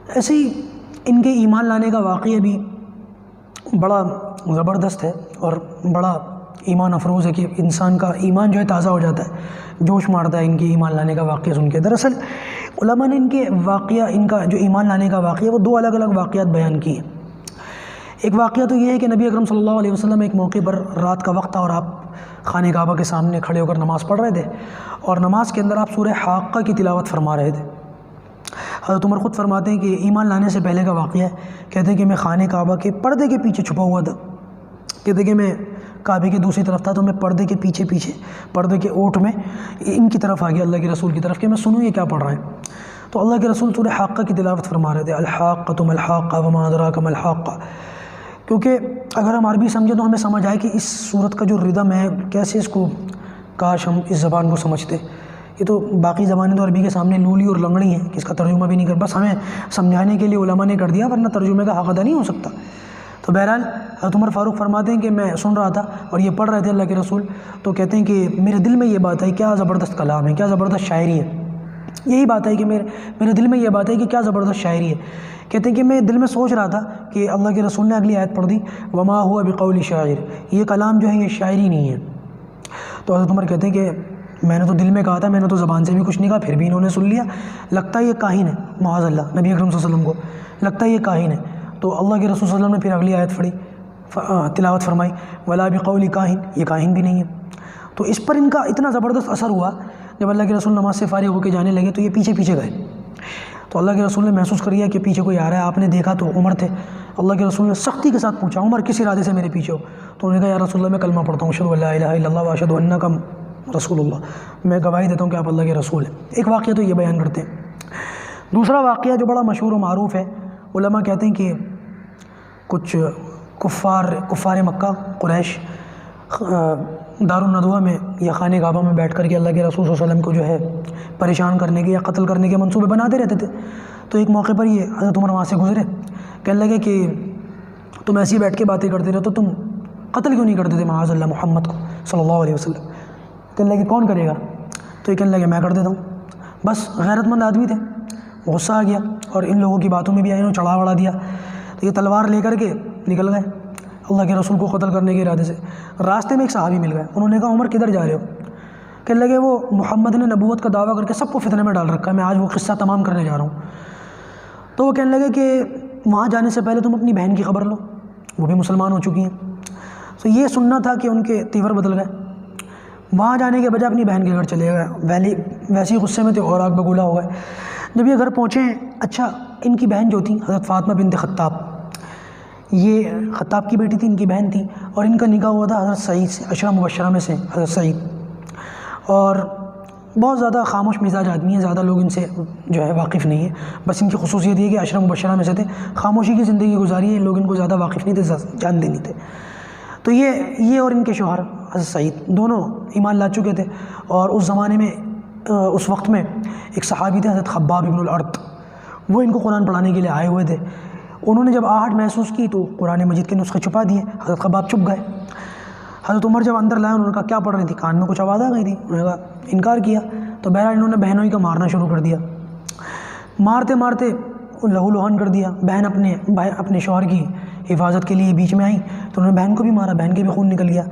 ایسے ہی ان کے ایمان لانے کا واقعہ بھی بڑا زبردست ہے اور بڑا ایمان افروز ہے کہ انسان کا ایمان جو ہے تازہ ہو جاتا ہے، جوش مارتا ہے ان کے ایمان لانے کا واقعہ سن کے۔ دراصل علماء نے ان کے واقعہ، ان کا جو ایمان لانے کا واقعہ، وہ دو الگ الگ واقعات بیان کیے ہیں۔ ایک واقعہ تو یہ ہے کہ نبی اکرم صلی اللہ علیہ وسلم ایک موقع پر رات کا وقت تھا اور آپ خانہ کعبہ کے سامنے کھڑے ہو کر نماز پڑھ رہے تھے، اور نماز کے اندر آپ سورہ حاقہ کی تلاوت فرما رہے تھے۔ حضرت عمر خود فرماتے ہیں کہ ایمان لانے سے پہلے کا واقعہ ہے، کہتے ہیں کہ میں خانہ کعبہ کے پردے کے پیچھے چھپا ہوا تھا، کہتے ہیں کہ میں کعبے کی دوسری طرف تھا تو میں پردے کے پیچھے پردے کے اوٹ میں ان کی طرف آ گیا، اللہ کے رسول کی طرف، کہ میں سنوں یہ کیا پڑھ رہے ہیں۔ تو اللہ کے رسول سورہ حاقہ کی تلاوت فرما رہے تھے، الحاقۃ ما الحاقۃ وما ادراک ما الحاقۃ۔ کیونکہ اگر ہم عربی سمجھیں تو ہمیں سمجھ آئے کہ اس صورت کا جو ردم ہے کیسے اس کو، کاش ہم اس زبان کو سمجھتے۔ یہ تو باقی زبانیں تو عربی کے سامنے لولی اور لنگڑی ہیں کہ اس کا ترجمہ بھی نہیں کر، بس ہمیں سمجھانے کے لیے علماء نے کر دیا، ورنہ ترجمے کا حق ادا نہیں ہو سکتا۔ تو بہرحال حضرت عمر فاروق فرماتے ہیں کہ میں سن رہا تھا اور یہ پڑھ رہے تھے اللہ کے رسول، تو کہتے ہیں کہ میرے دل میں یہ بات ہے، کیا زبردست کلام ہے، کیا زبردست شاعری ہے۔ یہی بات ہے کہ میرے دل میں یہ بات ہے کہ کیا زبردست شاعری ہے۔ کہتے ہیں کہ میں دل میں سوچ رہا تھا کہ اللہ کے رسول نے اگلی آیت پڑھ دی، وما ہوا بقول شاعر، یہ کلام جو ہے یہ شاعری نہیں ہے۔ تو حضرت عمر کہتے ہیں کہ میں نے تو دل میں کہا تھا، میں نے تو زبان سے بھی کچھ نہیں کہا، پھر بھی انہوں نے سن لیا، لگتا ہے یہ کاہن ہے، معاذ اللہ، نبی اکرم صلی اللہ علیہ وسلم کو لگتا ہے یہ کاہن ہے۔ تو اللہ کے رسول صلی اللہ علیہ وسلم نے پھر اگلی آیت پڑھی، تلاوت فرمائی، ولا بقول کاہن، یہ کاہن بھی نہیں ہے۔ تو اس پر ان کا اتنا زبردست اثر ہوا، جب اللہ کے رسول نماز سے فارغ ہو کے جانے لگے تو یہ پیچھے گئے۔ تو اللہ کے رسول نے محسوس کر لیا کہ پیچھے کوئی آ رہا ہے، آپ نے دیکھا تو عمر تھے۔ اللہ کے رسول نے سختی کے ساتھ پوچھا، عمر کس ارادے سے میرے پیچھے ہو؟ تو انہوں نے کہا یا رسول اللہ میں کلمہ پڑھتا ہوں، اشہد ان لا الہ الا اللہ واشہد انک رسول اللہ، میں گواہی دیتا ہوں کہ آپ اللہ کے رسول ہیں۔ ایک واقعہ تو یہ بیان کرتے ہیں۔ دوسرا واقعہ جو بڑا مشہور و معروف ہے، علماء کہتے ہیں کہ کچھ کفار مکہ، قریش، دارالندوہ میں یا خانہ کعبہ میں بیٹھ کر کے اللہ کے رسول صلی اللہ علیہ وسلم کو جو ہے پریشان کرنے کے یا قتل کرنے کے منصوبے بناتے رہتے تھے۔ تو ایک موقع پر یہ حضرت عمر وہاں سے گزرے، کہنے لگے کہ تم ایسی بیٹھ کے باتیں کرتے رہے تو تم قتل کیوں نہیں کرتے تھے معاذ اللہ محمد کو صلی اللہ علیہ وسلم؟ کہنے لگے کون کرے گا؟ تو یہ کہنے لگے میں کر دیتا ہوں۔ بس غیرت مند آدمی تھے، غصہ آ گیا اور ان لوگوں کی باتوں میں بھی انہوں نے چڑھا وڑا دیا، تو یہ تلوار لے کر کے نکل گئے اللہ کے رسول کو قتل کرنے کے ارادے سے۔ راستے میں ایک صحابی مل گئے، انہوں نے کہا عمر کدھر جا رہے ہو؟ کہنے لگے وہ محمد نے نبوت کا دعویٰ کر کے سب کو فتنے میں ڈال رکھا ہے، میں آج وہ قصہ تمام کرنے جا رہا ہوں۔ تو وہ کہنے لگے کہ وہاں جانے سے پہلے تم اپنی بہن کی خبر لو، وہ بھی مسلمان ہو چکی ہیں۔ تو یہ سننا تھا کہ ان کے تیور بدل گئے، وہاں جانے کے بجائے اپنی بہن کے گھر چلے گئے، ویسے ہی غصے میں تھے اور آگ بگولا ہو گئے۔ جب یہ گھر پہنچے، اچھا ان کی بہن جو تھی حضرت فاطمہ بنت خطاب، یہ خطاب کی بیٹی تھی، ان کی بہن تھی، اور ان کا نکاح ہوا تھا حضرت سعید سے، عشرہ مبشرہ میں سے حضرت سعید، اور بہت زیادہ خاموش مزاج آدمی ہیں، زیادہ لوگ ان سے جو ہے واقف نہیں ہیں، بس ان کی خصوصیت یہ کہ عشرہ مبشرہ میں سے تھے، خاموشی کی زندگی گزاری ہے، لوگ ان کو زیادہ واقف نہیں تھے، جانتے نہیں تھے۔ تو یہ اور ان کے شوہر حضرت سعید دونوں ایمان لا چکے تھے، اور اس زمانے میں اس وقت میں ایک صحابی تھے حضرت خباب ابن الارت، وہ ان کو قرآن پڑھانے کے لیے آئے ہوئے تھے۔ انہوں نے جب آہٹ محسوس کی تو قرآن مجید کے نسخے چھپا دیے، حضرت خباب چپ گئے۔ حضرت عمر جب اندر لائے، انہوں نے کہا کیا پڑھ رہی تھی؟ کان میں کچھ آواز آ گئی تھی؟ انہوں نے کہا انکار کیا۔ تو بہرحال انہوں نے بہنوں ہی کو مارنا شروع کر دیا، مارتے مارتے لہو لہان کر دیا۔ بہن اپنے شوہر کی حفاظت کے لیے بیچ میں آئیں تو انہوں نے بہن کو بھی مارا، بہن کے بھی خون نکل گیا۔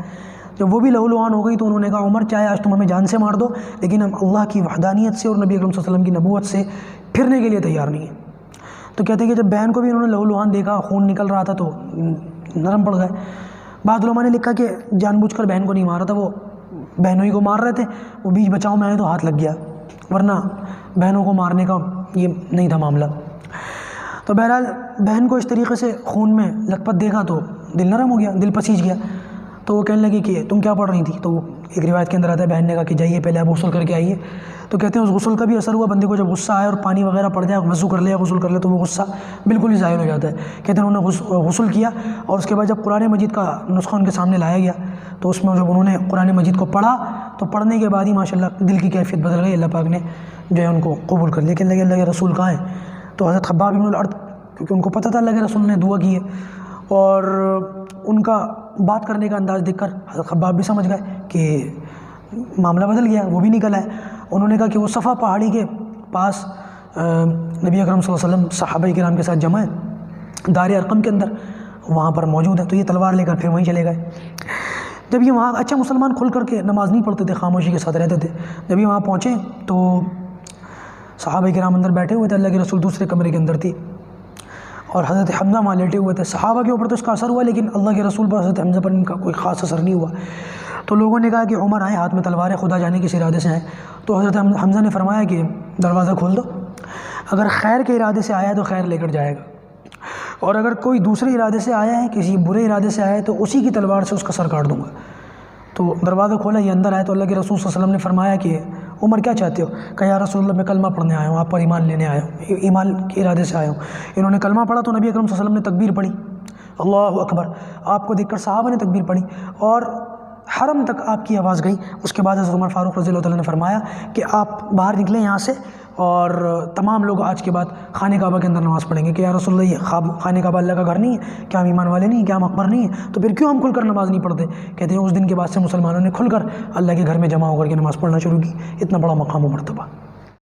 جب وہ بھی لہو لہان ہو گئی تو انہوں نے کہا عمر چاہے آج تم ہمیں جان سے مار دو، لیکن ہم اللہ کی وحدانیت سے اور نبی اکرم صلی اللہ علیہ وسلم کی نبوت سے پھرنے کے لیے تیار نہیں ہیں۔ تو کہتے ہیں کہ جب بہن کو بھی انہوں نے لہو لہان دیکھا، خون نکل رہا تھا، تو نرم پڑ گئے۔ بعض علماء نے لکھا کہ جان بوجھ کر بہن کو نہیں مارا تھا، وہ بہنوں ہی کو مار رہے تھے، وہ بیچ بچاؤ میں آئے تو ہاتھ لگ گیا، ورنہ بہنوں کو مارنے کا یہ نہیں تھا معاملہ۔ تو بہرحال بہن کو اس طریقے سے خون میں لت پت دیکھا تو دل نرم ہو گیا، دل پسیج گیا۔ تو وہ کہنے لگی کہ تم کیا پڑھ رہی تھی؟ تو وہ ایک روایت کے اندر آتا ہے بہن نے کہا کہ جائیے پہلے آپ غسل کر کے آئیے۔ تو کہتے ہیں اس غسل کا بھی اثر ہوا، بندے کو جب غصہ آئے اور پانی وغیرہ پڑ جائے، وضو کر لے، غسل کر لے، تو وہ غصہ بالکل ہی ظاہر ہو جاتا ہے۔ کہتے ہیں انہوں نے غسل کیا، اور اس کے بعد جب قرآن مجید کا نسخہ ان کے سامنے لایا گیا تو اس میں جب انہوں نے قرآن مجید کو پڑھا تو پڑھنے کے بعد ہی ماشاءاللہ دل کی کیفیت بدل گئی، اللہ پاک نے جو ہے ان کو قبول کر لیا۔ کہنے لگے اللہ کے رسول کہاں ہیں؟ تو حضرت خباب بن الارت، کیونکہ ان کو پتہ تھا اللہ کے رسول نے دعا کی ہے، اور ان کا بات کرنے کا انداز دیکھ کر حضرت خباب بھی سمجھ گئے کہ معاملہ بدل گیا، وہ بھی نکل آئے۔ انہوں نے کہا کہ وہ صفا پہاڑی کے پاس نبی اکرم صلی اللہ علیہ وسلم صحابہ کرام کے ساتھ جمع ہیں دار ارقم کے اندر، وہاں پر موجود ہیں، تو یہ تلوار لے کر پھر وہیں چلے گئے۔ جب یہ وہاں، اچھا مسلمان کھل کر کے نماز نہیں پڑھتے تھے، خاموشی کے ساتھ رہتے تھے، جب یہ وہاں پہنچے تو صحابہ کرام اندر بیٹھے ہوئے تھے، اللہ کے رسول دوسرے کمرے کے اندر تھی اور حضرت حمزہ وہاں لیٹے ہوئے تھے۔ صحابہ کے اوپر تو اس کا اثر ہوا، لیکن اللہ کے رسول پر، حضرت حمزہ پر ان کا کوئی خاص اثر نہیں ہوا۔ تو لوگوں نے کہا کہ عمر آئے، ہاتھ میں تلوار ہے، خدا جانے کس ارادے سے آئے۔ تو حضرت حمزہ نے فرمایا کہ دروازہ کھول دو، اگر خیر کے ارادے سے آیا ہے تو خیر لے کر جائے گا، اور اگر کوئی دوسرے ارادے سے آیا ہے، کسی برے ارادے سے آیا ہے، تو اسی کی تلوار سے اس کا سر کاٹ دوں گا۔ تو دروازہ کھولا، یہ اندر آئے تو اللہ کے رسول صلی اللہ علیہ وسلم نے فرمایا کہ عمر کیا چاہتے ہو؟ کہا یا رسول اللہ میں کلمہ پڑھنے آیا ہوں، آپ پر ایمان لینے آیا ہوں، ایمان کے ارادے سے آیا ہوں۔ انہوں نے کلمہ پڑھا تو نبی اکرم صلی اللہ علیہ وسلم نے تکبیر پڑھی، اللہ اکبر، آپ کو دیکھ کر صحابہ نے تکبیر پڑھی اور حرم تک آپ کی آواز گئی۔ اس کے بعد حضرت عمر فاروق رضی اللہ تعالیٰ نے فرمایا کہ آپ باہر نکلیں یہاں سے، اور تمام لوگ آج کے بعد خانہ کعبہ کے اندر نماز پڑھیں گے کہ یا رسول اللہ یہ خانہ کعبہ اللہ کا گھر نہیں ہے، کیا ہم ایمان والے نہیں ہیں، کیا ہم اکبر نہیں ہیں، تو پھر کیوں ہم کھل کر نماز نہیں پڑھتے؟ کہتے ہیں اس دن کے بعد سے مسلمانوں نے کھل کر اللہ کے گھر میں جمع ہو کر کے نماز پڑھنا شروع کی، اتنا بڑا مقام و مرتبہ۔